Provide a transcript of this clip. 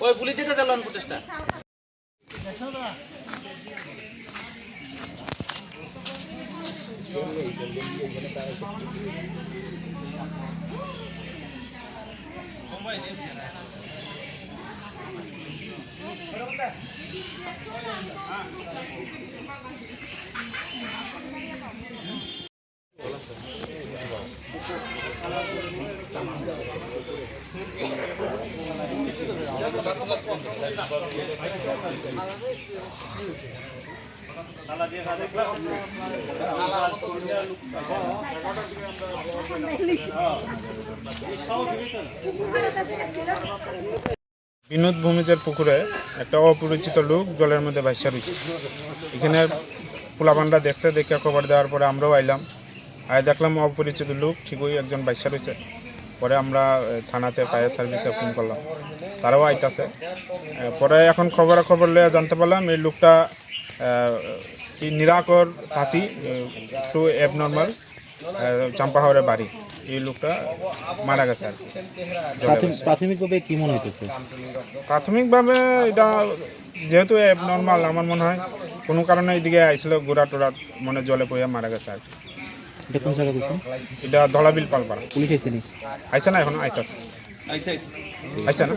ওই পুলিশ যেতে চালান ফুটেজটা বিনোদ ভূমিজের পুকুরে একটা অপরিচিত লোক জলের মধ্যে ভাসা রয়েছে। এখানে পোলাপানরা দেখছে, দেখে খবর দেওয়ার পরে আমরাও আইলাম। দেখলাম অপরিচিত লোক ঠিকই একজন ভাসা রয়েছে। পরে আমরা থানাতে ফায়ার সার্ভিসে ফোন করলাম, তারাও আইতাছে। পরে এখন খবর লয়ে জানতে পারলাম এই লোকটা কি নিরাকর হাতি, একটু অ্যাবনর্মাল, চাম্পাহাওড়ের বাড়ি। এই লোকটা মারা গেছে আর কি। প্রাথমিকভাবে কি মনে হইতেছে? প্রাথমিকভাবে এটা যেহেতু অ্যাবনর্মাল, আমার মনে হয় কোনো কারণে এইদিকে আইছিল, গোড়া টোড়া মনে জলে পড়ে মারা গেছে আর কি। এটা কোন জায়গা কইছেন? এটা ধলাবিল পালপাড়া। পুলিশ আইছেনি? আইসে না, এখন আইতাছে। আইসে না।